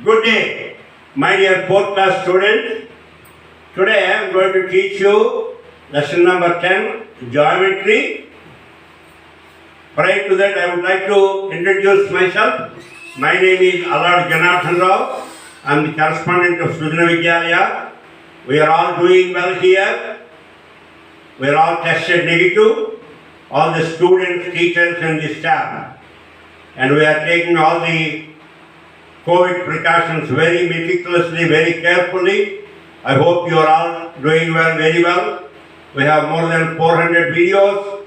Good day, my dear fourth class students. Today I am going to teach you lesson number 10, geometry. Prior to that, I would like to introduce myself. My name is Allad Janardhan Rao. I am the correspondent of Sudhana Vidyalaya. We are all doing well here. We are all tested negative, all the students, teachers and the staff. And we are taking all the COVID precautions very meticulously, very carefully. I hope you are all doing well, very well. We have more than 400 videos,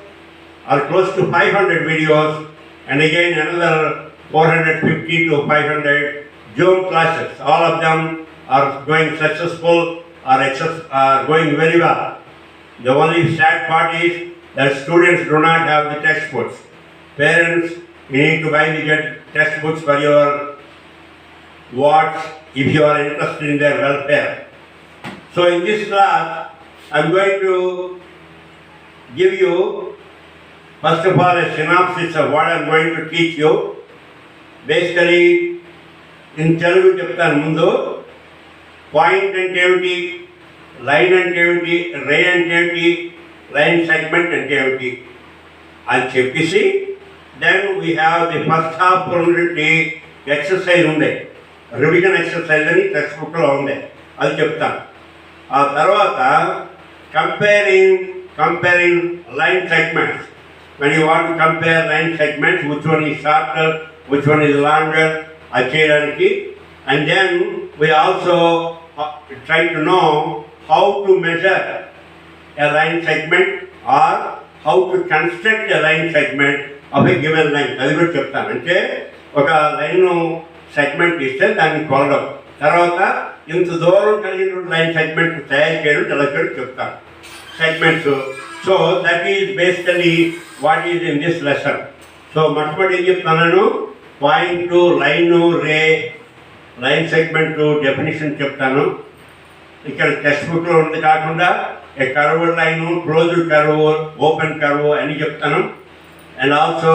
or close to 500 videos, and again another 450 to 500 Zoom classes. All of them are going successful, are going very well. The only sad part is that students do not have the textbooks. Parents, you need to buy the textbooks for your wards if you are interested in their welfare. So in this class, I am going to give you, first of all, a synopsis of what I am going to teach you. Basically, in Telugu చెప్తాను ముందు. Point అంటే ఏమిటి, line అంటే ఏమిటి, రే అంటే ఏమిటి, line segment అంటే ఏమిటి అని చెప్పేసి, then we have the first half ఉన్నటువంటి ఎక్సర్సైజ్ ఉండే, రివిజన్ ఎక్సర్సైజ్ అని టెక్స్ట్ బుక్లో ఉండే, అది చెప్తాను. ఆ తర్వాత comparing line segments. when you want to compare line segments, which one is shorter, which one is longer, అది చేయడానికి. And then we also try to know how to measure a line segment or how to construct a line segment of a given line. అది కూడా చెప్తాను. అంటే ఒక line segment ఇస్తే దాన్ని కొలడం, తర్వాత ఇంత దూరం కలిగిన లైన్ సెగ్మెంట్ తయారు చేయడం ఎలా కూడా చెప్తాను, segments. So that is basically what is in this lesson. So మొట్టమొదటి ఏం చెప్తాను, point, line, ray, line segment definition చెప్తాను. ఇక్కడ టెక్స్ట్ బుక్లో ఉంది కాకుండా a curved line, closed curve, open curve అని చెప్తాను. And also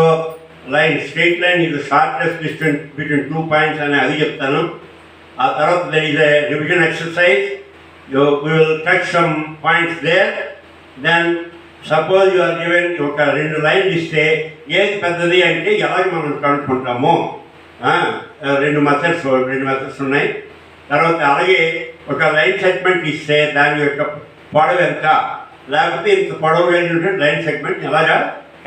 line, straight line is the shortest distance between 2 points అని అది చెప్తాను. ఆ తర్వాత there is a revision exercise. we will touch some points there. Then suppose you are given ఒక 2 లైన్లు ఇస్తే ఏది పెద్దది అంటే ఎలాగ మనం కనుక్కుంటాము, 2 మెథడ్స్ ఉన్నాయి. తర్వాత అలాగే ఒక లైన్ సెగ్మెంట్ ఇస్తే దాని యొక్క పొడవు ఎంత, లేకపోతే ఇంత పొడవు ఏంటంటే లైన్ సెగ్మెంట్ ఎలాగా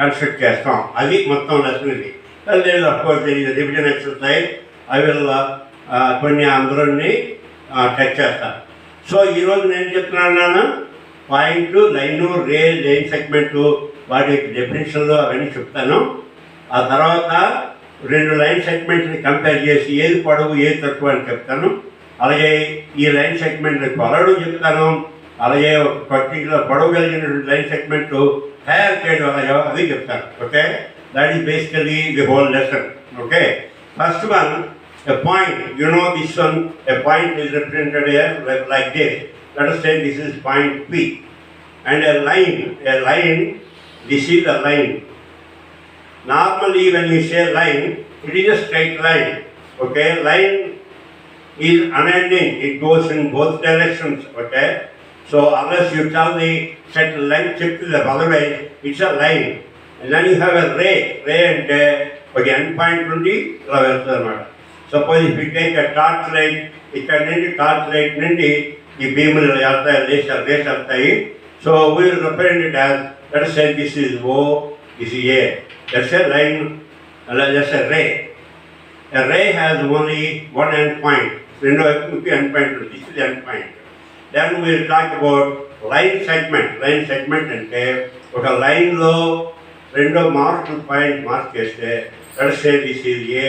కన్స్ట్రక్ట్ చేస్తాం, అది మొత్తం లెసన్ ఇది. లేదు of course revision exercise, I will కొన్ని అందులోని టచ్ చేస్తాను. సో ఈరోజు నేను చెప్తున్నాను, పాయింట్, లైను, రే, లైన్ సెగ్మెంటు వాటి డెఫినేషన్లో అవన్నీ చెప్తాను. ఆ తర్వాత 2 లైన్ సెగ్మెంట్ని కంపేర్ చేసి ఏది పొడవు ఏది తక్కువ అని చెప్తాను. అలాగే ఈ లైన్ సెగ్మెంట్ని కొలవడం చెప్తాను. అలాగే ఒక పర్టికులర్ పొడవు కలిగిన లైన్ సెగ్మెంట్ తయారు చేయడం అలాగో అది చెప్తాను. Okay, that is basically the whole lesson. Okay, first one, a point. You know this one, a point is represented here like this. Let us say this is point P. And a line, this is a line. Normally when we say line, it is a straight line. Okay, line is unending, it goes in both directions. Okay, so unless you tell the set length shift to the other way, it's a line. And then you have a ray and okay, end point నుండి ఇలా వెళ్తుంది అన్నమాట. Suppose if you take a torch light, ఇక్కడ నుండి torch light నుండి ఈ భీములు వెళ్తాయి, race వెళ్తాయి. So we will represent it as, let us say this is O, this is A. That's a line, that's a ray. A ray has only one end point. రెండో వైపుకి end point ఉంది, this is end point. Then we will talk about line segment. Line segment అంటే ఒక లైన్లో 2 point mark చేస్తే, let us say this is A,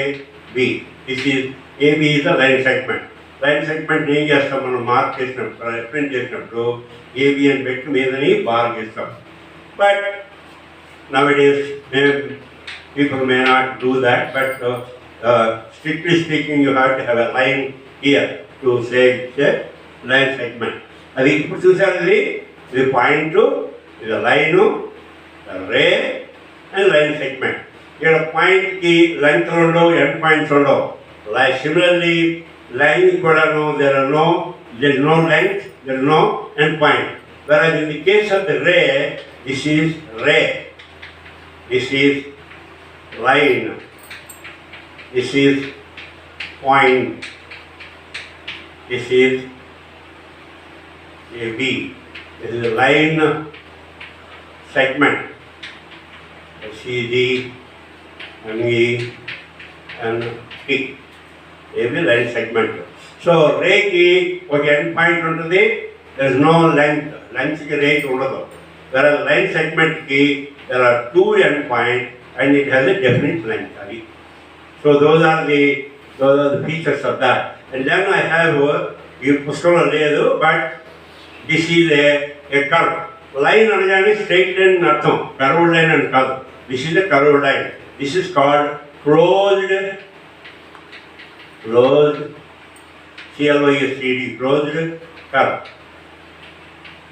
B. This is AB is the line segment. Line segment ఏం చేస్తాం, మనం mark చేసినప్పుడు, represent చేసినప్పుడు AB అని పెట్టి మీదని బార్ చేస్తాం. But నౌడేస్ people may not do that, but strictly speaking you have to have a line here to say line segment. అది ఇప్పుడు చూసారు, ఇది పాయింట్, ఇది line, ray and line segment. ఇక్కడ పాయింట్కి లెంగ్త్ ఉండవు, ఎండ్ పాయింట్స్ ఉండవు. Like similarly, line there is no length, there is no end point. Whereas in the case of the ray, this is ray, this is line, this is point, this is AB, this is a line segment, CD, ME, and P. Every line segment. So ray ki end point untadi, there is no length ki ray undadu. Whereas line segment ki there are two end points and it has a definite length. So those are the features of that. And then I have but this is a curve. Line anagani straight line artham, curved line and curve. This is a curved line. This is called closed CLOSED, closed curve.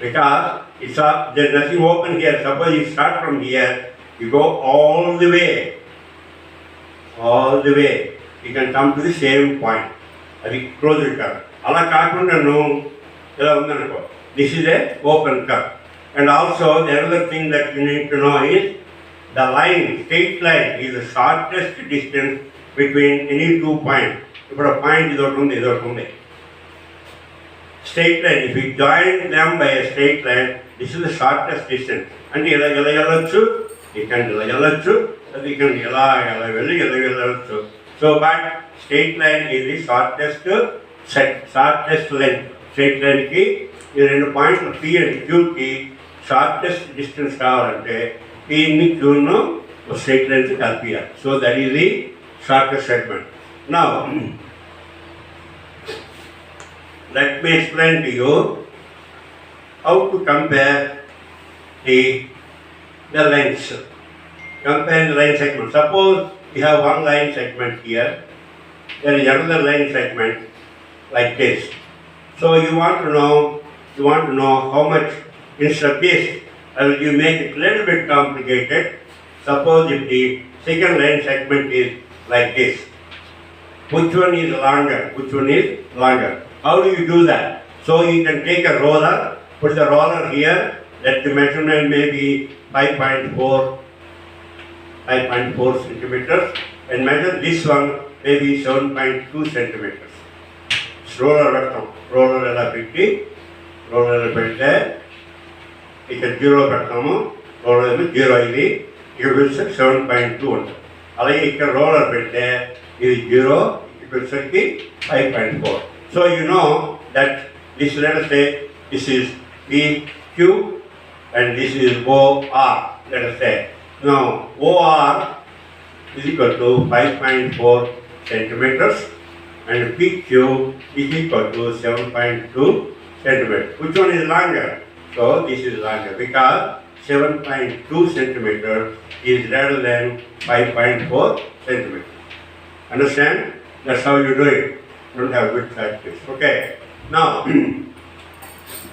Because there is nothing open here. Suppose you start from here, you go all the way. You can come to the same point. That is closed curve. This is a open curve. And also the other thing that you need to know is the line, straight line is the shortest distance between any 2 points. If a point is straight line, if you join them by a straight line, this is the shortest distance. And you can so but straight line is the shortest length. Straight line ki two points P and Q ki shortest distance kavalante P ni Q no straight line se kalpiya. So that is the shortest segment. Now let me explain to you how to compare the lengths. Compare the line segment. Suppose we have one line segment here, there is another line segment like this. So you want to know how much instead of this. I will make it a little bit complicated. Suppose if the second line segment is like this, which one is longer? Which one is longer? How do you do that? So you can take a roller, put the roller here, let the measurement may be 5.4 centimeters, and measure this one maybe 7.2 centimeters. Roller ella petti, roller pedde, ikkada 0 pettamu, roller 0 idi, ikkada 7.2 alage ikkada roller pedde, idi 0, ikkada 5.4. So you know that this, let us say, this is PQ and this is OR, let us say. Now OR is equal to 5.4 centimeters and PQ is equal to 7.2 centimeters. Which one is longer? So this is longer because 7.2 centimeters is greater than 5.4 centimeters. Understand? That's how you do it. Don't have good practice. Okay. Now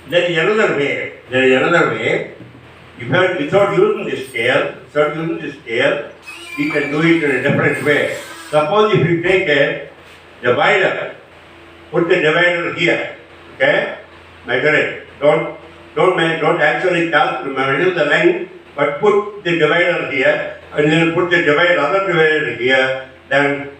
there is another way. Without using this scale, you can do it in a different way. Suppose if you take a divider, put the divider here, okay? Measure it. Don't actually measure the length, but put the divider here, and then put the other divider here. Then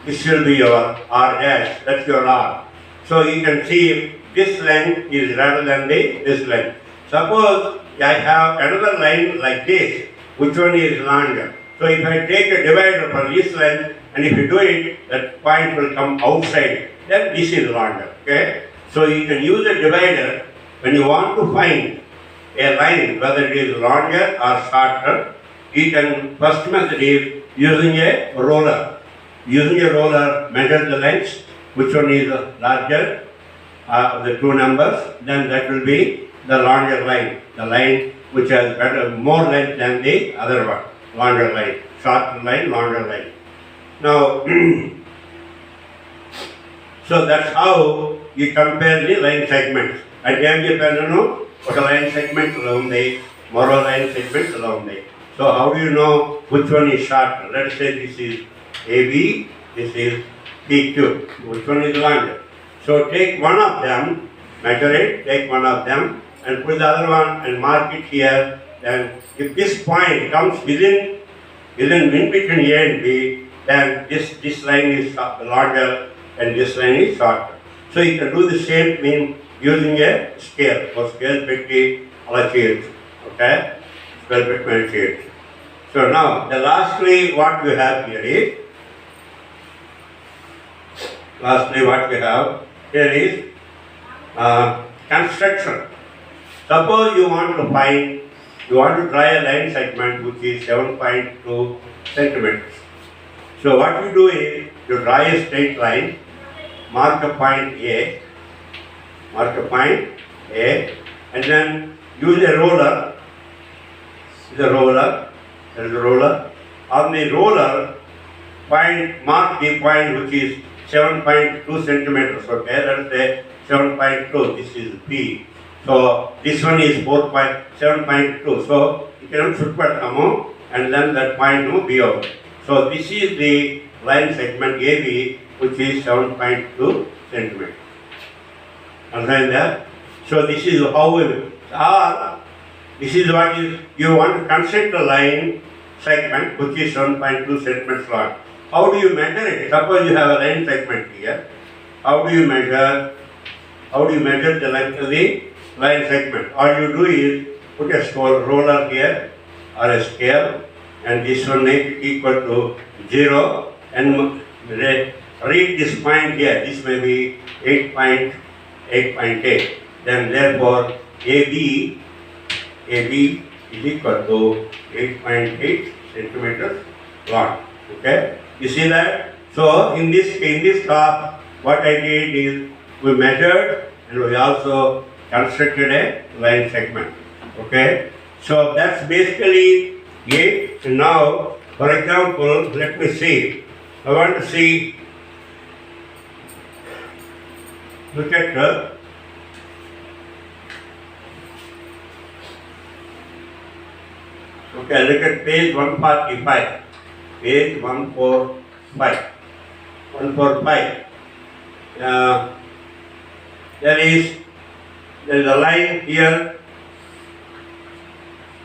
this will be your R dash. That's your R. So you can see this length is rather than this length. Suppose I have another line like this. Which one is longer? So if I take a divider for this length, and if you do it, that point will come outside. Then this is longer. Okay? So you can use a divider when you want to find a line, whether it is longer or shorter. You can, first method is using a roller. Using a roller, measure the lengths. Which one is larger? The two numbers. Then that will be the longer line. The line which has more length than the other one. Longer line. Shorter line, longer line. Now, so that's how you compare the line segments. At the ఒక line segment ఉంది, మరో line segment ఉంది. So how do you know which one is shorter? Let's say this is AB, this is PQ. Which one is longer? So take one of them, measure it, take one of them and put the other one and mark it here. Then if this point comes within in between A and B, then this line is longer and this line is shorter. So you can do the same thing using a scale. For scale petti ala cheyచ్చు. Okay? Scale petti mani cheyచ్చు. So now the lastly what we have here is construction. Suppose you want to draw a line segment which is 7.2 centimeters. So what you do is you draw a straight line, mark a point A, and then use a roller. There is a roller. On the roller, mark the point which is 7.2 centimeters. Okay, let's say 7.2. This is B. So this one is 7.2. So you can put and then that point will be out. So this is the line segment AB, which is 7.2 centimeters. Understand that? So this is how this is what you want to construct a line segment which is 7.2 centimeters long. How do you measure it? Suppose you have a line segment here. How do you measure the length of the line segment? All you do is put a roller here or a scale, and this one is equal to 0, and read this point here. This may be 8.8. Then therefore AB is equal to 8.8 centimeters long. Okay, you see that? So in this class, what I did is we measured and we also constructed a line segment. Okay, so that's basically it. And now, for example, let me see. I want to see. Look at okay, look at page 145. Page 145. There is a line here,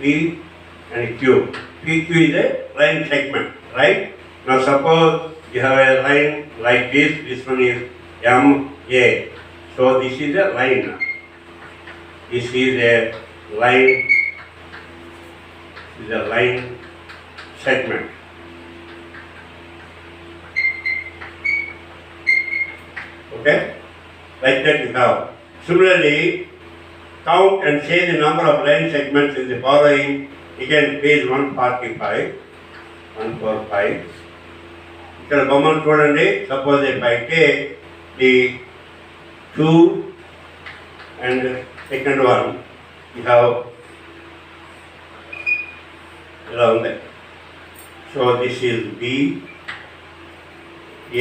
P and Q. PQ is a line segment, right? Now suppose you have a line like this. This one is MA. So this is a line. This is a line segment. Okay? Like that you have. Similarly, count and say the number of line segments in the following. Again, page 145. ఇక్కడ బొమ్మను చూడండి. Suppose if I take the 2 and second one, you have ఇలా ఉంది. So this is B,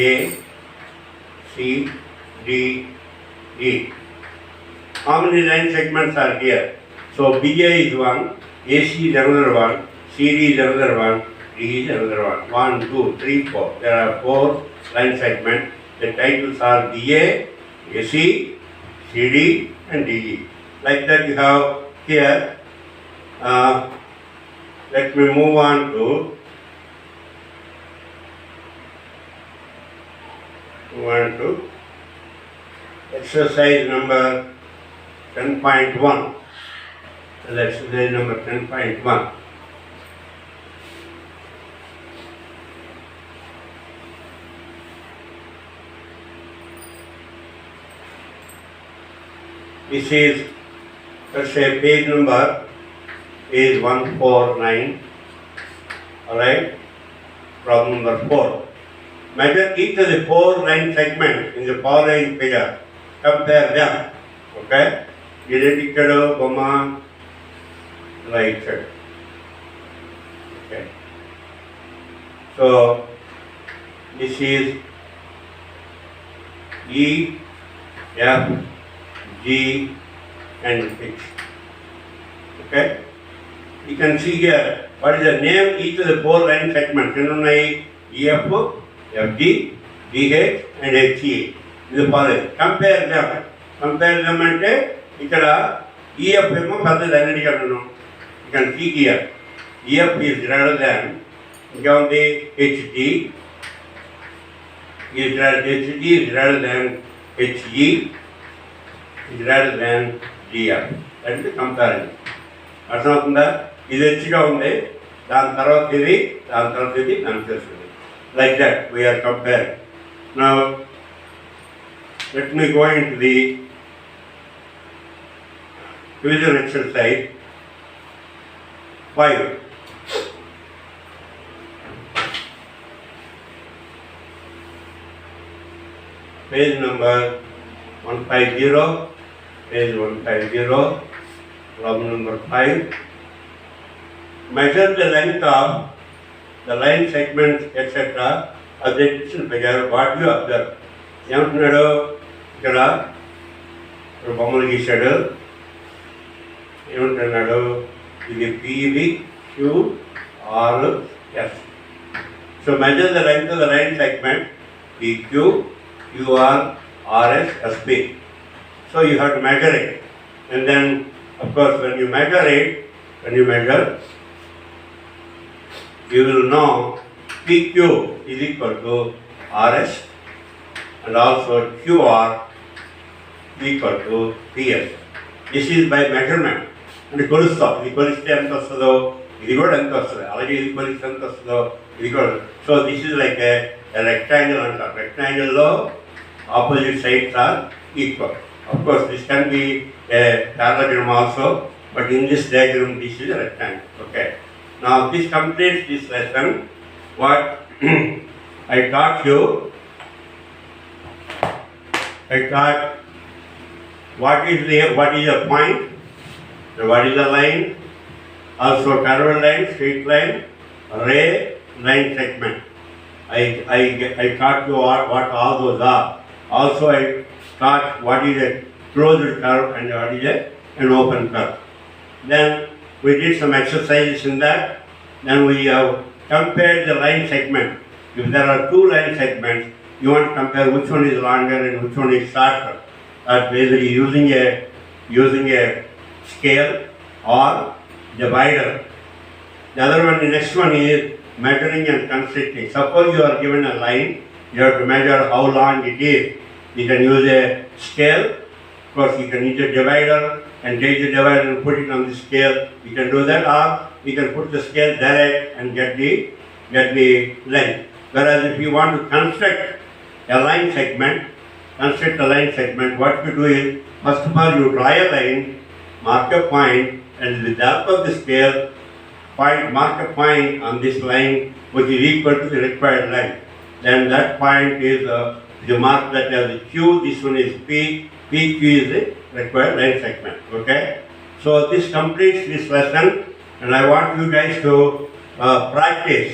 A, C, D, E. How many line segments are here? So BA is one, AC is another one, CD is another one, D is another one. 1, 2, 3, 4. There are 4 line segments. The titles are BA, AC, CD and DE. Like that you have here. Let me move on to exercise number 10.1. Exercise number 10.1. This is, let's say, page number is 149. Alright? Problem number 4. Measure each of the 4 line segments in the following figure. Compare them. Okay? Identical comma right side. Okay. So this is E, F, G and H. Okay? You can see here what is the name each of the 4 line segments. EF, FG, DH and HE. ఇది following. Compare them అంటే ఇక్కడ EF ఏమో పెద్దది అన్నిటికన్నా. ఇక్కడ seek year EF is greater than ఇంకా ఉంది HD is greater than HE is greater than GF. అంటే కంపారిజన్. అర్థమవుతుందా? ఇది హెచ్గా ఉంది, దాని తర్వాత ఇది, దాని తర్వాత ఇది నాకు తెలుస్తుంది. Like that we are compare. Now let me go into the revision exercise 5. Page number 150, page 150, problem number 5. Measure the length of the line segments etc. of the distance figure. What you observe? ఏమంటున్నాడు ఇక్కడ బొమ్మలు గీశాడు. ఏమంటున్నాడు? ఇది PV QRS. So measure the length of the line segment PQ QR RS SP. So you have to measure it, and then of course when you measure, you will know PQ is equal to RS and also QR is equal to PS. This is by measurement. అంటే కొలుస్తాం. ఇది కొలిస్తే ఎంత వస్తుందో ఇది కూడా ఎంత వస్తుంది, అలాగే ఇది కొలిస్తే ఎంత వస్తుందో ఇది కూడా. So this is like a rectangle అంటారు. రెక్టాంగిల్లో opposite sides are equal. Of course, this can be a parallelogram also, but in this diagram, this is a rectangle. Okay. Now, this completes this lesson. What I taught you, what is the point, what is the line, also curved line, straight line, ray, line segment. I taught you what all those are. Also, I taught what is a closed curve and what is an open curve. Then we did some exercises in that. Then we have compared the line segment. If there are two line segments, you want to compare which one is longer and which one is shorter. That basically using a scale or divider. The other one, the next one is measuring and constructing. Suppose you are given a line, you have to measure how long it is. You can use a scale. Of course, you can use a divider and take the divider and put it on the scale. You can do that, or you can put the scale direct and get the length. Whereas if you want to construct a line segment, what you do is, first of all, you draw a line, mark a point, and with the help of the scale, mark a point on this line which is equal to the required length. Then that point is the mark that has the Q, this one is P, PQ is the required line segment. Okay? So this completes this lesson, and I want you guys to practice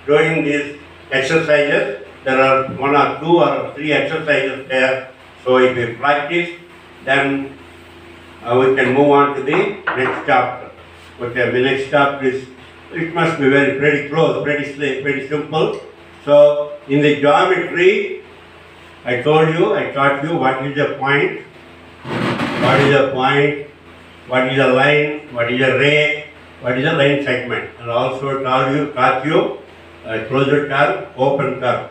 doing these exercises. There are 1 or 2 or 3 exercises there. So if you practice, then we can move on to the next chapter. Okay, the next chapter is, it must be pretty close, pretty simple. So in the geometry, I taught you what is a point, what is a line, what is a ray, what is a line segment, and also taught you closed curve, open curve,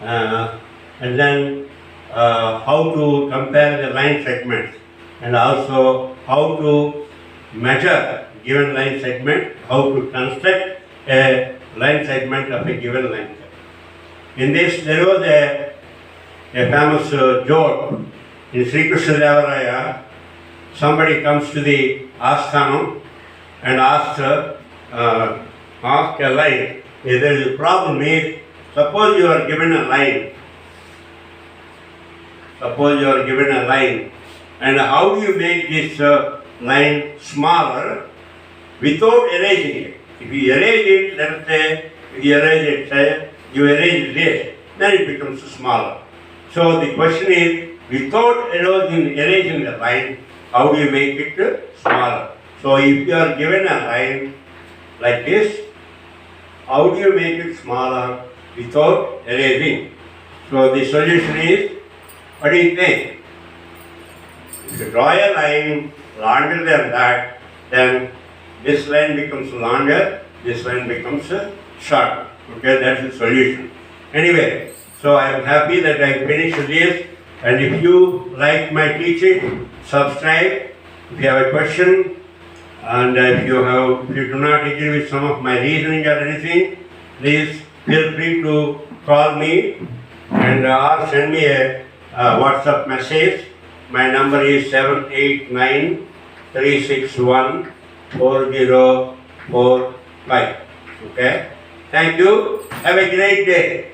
and then how to compare the line segments, and also how to measure given line segment, how to construct a line segment of a given line segment. In this, there was a famous joke in Sri Krishna Deva Raya. Somebody comes to the Asthanam and asks a line. If there is a problem is, suppose you are given a line, and how do you make this line smaller without erasing it? If you erase it, let's say, you erase this, then it becomes smaller. So the question is, without erasing the line, how do you make it smaller? So if you are given a line like this, how do you make it smaller without erasing. So the solution is, what do you think? If you draw a line longer than that, then this line becomes longer, this line becomes short. Okay, that's the solution. Anyway, so I am happy that I finished this, and if you like my teaching, subscribe. If you have a question, and if you do not agree with some of my reasoning or anything, please feel free to call me and or send me a WhatsApp message. My number is 789-361-4045. Okay? Thank you. Have a great day.